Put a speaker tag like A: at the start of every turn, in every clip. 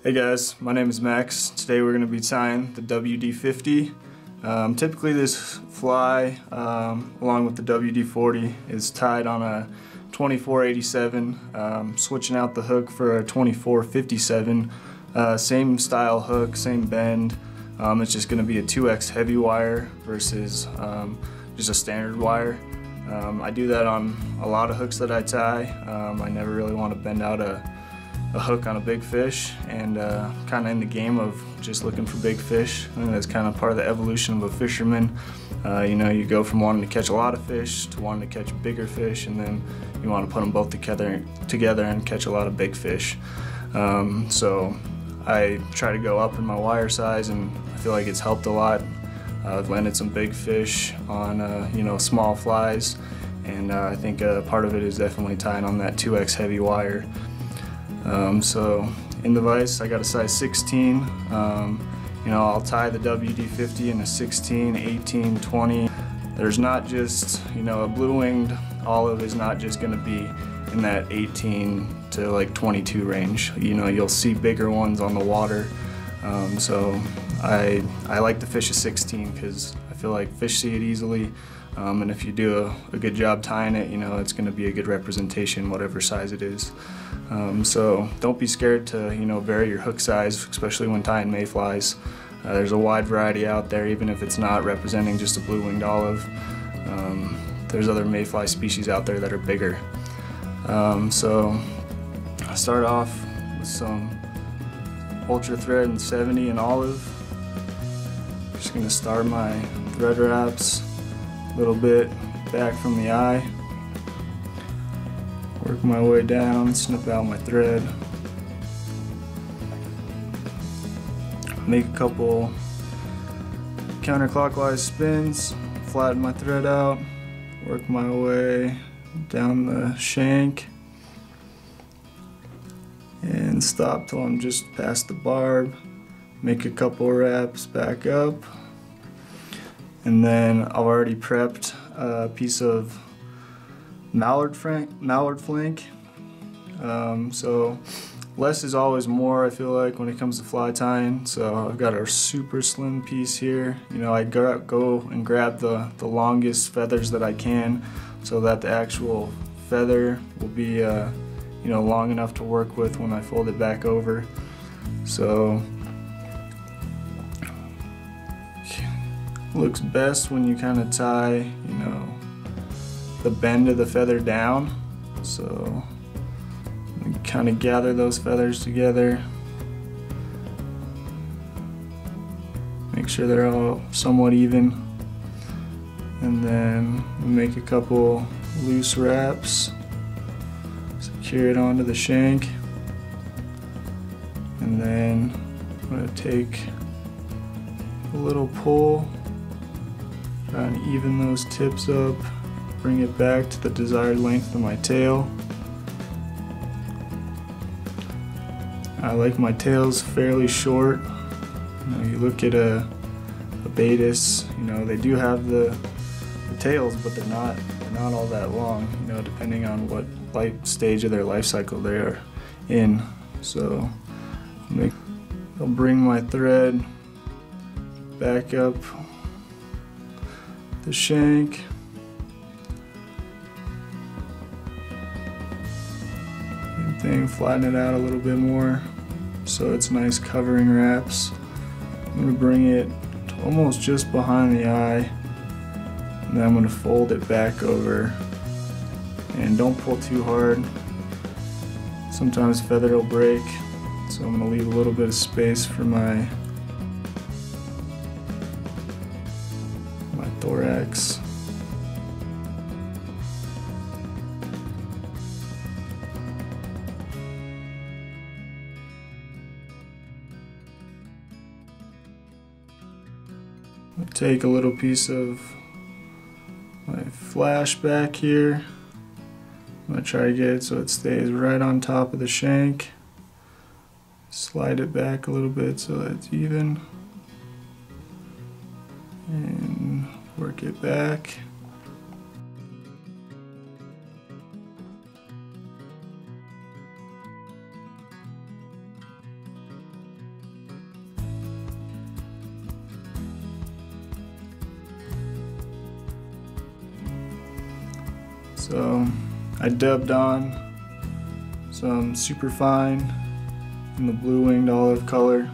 A: Hey guys, my name is Max. Today we're going to be tying the WD-50. Typically this fly, along with the WD-40, is tied on a 2487, switching out the hook for a 2457. Same style hook, same bend. It's just going to be a 2X heavy wire versus just a standard wire. I do that on a lot of hooks that I tie. I never really want to bend out a hook on a big fish, and kind of in the game of just looking for big fish. I think that's kind of part of the evolution of a fisherman. You know, you go from wanting to catch a lot of fish to wanting to catch bigger fish, and then you want to put them both together and catch a lot of big fish. So I try to go up in my wire size, and I feel like it's helped a lot. I've landed some big fish on you know, small flies, and I think part of it is definitely tying on that 2X heavy wire. So in the vise I got a size 16. You know, I'll tie the WD-50 in a 16, 18, 20. There's not just, you know, a blue-winged olive is not just going to be in that 18 to like 22 range. You know, you'll see bigger ones on the water. So I like to fish a 16 because I feel like fish see it easily. And if you do a good job tying it, you know, it's going to be a good representation, whatever size it is. So don't be scared to, you know, vary your hook size, especially when tying mayflies. There's a wide variety out there, even if it's not representing just a blue-winged olive. There's other mayfly species out there that are bigger. So I start off with some Ultra Thread and 70 and olive. Just going to start my thread wraps a little bit back from the eye. Work my way down, snip out my thread. Make a couple counterclockwise spins, flatten my thread out, work my way down the shank, and stop till I'm just past the barb. Make a couple wraps back up, and then I've already prepped a piece of mallard flank. So less is always more, I feel like, when it comes to fly tying. So I've got a super slim piece here. You know, I go and grab the longest feathers that I can, so that the actual feather will be you know, long enough to work with when I fold it back over. So looks best when you kind of tie, you know, the bend of the feather down. So kind of gather those feathers together, make sure they're all somewhat even, and then make a couple loose wraps, secure it onto the shank, and then I'm going to take a little pull, try and even those tips up, bring it back to the desired length of my tail. I like my tails fairly short. You know, you look at a baetis, you know, they do have the tails, but they're not all that long, you know, depending on what stage of their life cycle they are in. So I'll bring my thread back up the shank. Same thing, flatten it out a little bit more so it's nice covering wraps. I'm going to bring it to almost just behind the eye, and then I'm going to fold it back over, and don't pull too hard. Sometimes feather will break, so I'm going to leave a little bit of space for my thorax. I'll take a little piece of my flash back here. I'm going to try to get it so it stays right on top of the shank. Slide it back a little bit so that it's even, and work it back. So I dubbed on some Superfine in the blue winged olive color.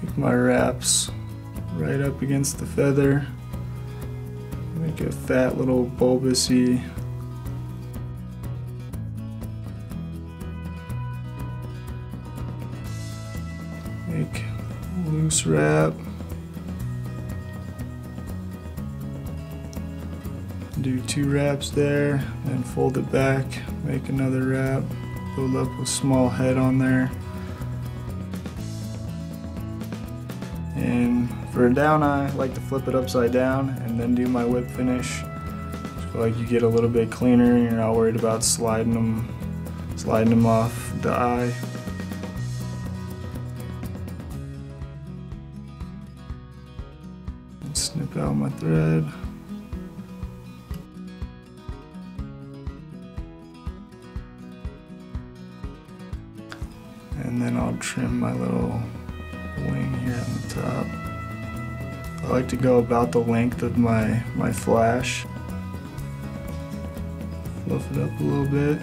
A: Make my wraps right up against the feather. Make a fat little bulbousy make loose wrap. Do 2 wraps there, then fold it back, make another wrap, build up a small head on there. And for a down eye, I like to flip it upside down and then do my whip finish. I feel like you get a little bit cleaner and you're not worried about sliding them off the eye. Snip out my thread. And then I'll trim my little wing here on the top. I like to go about the length of my flash. Fluff it up a little bit.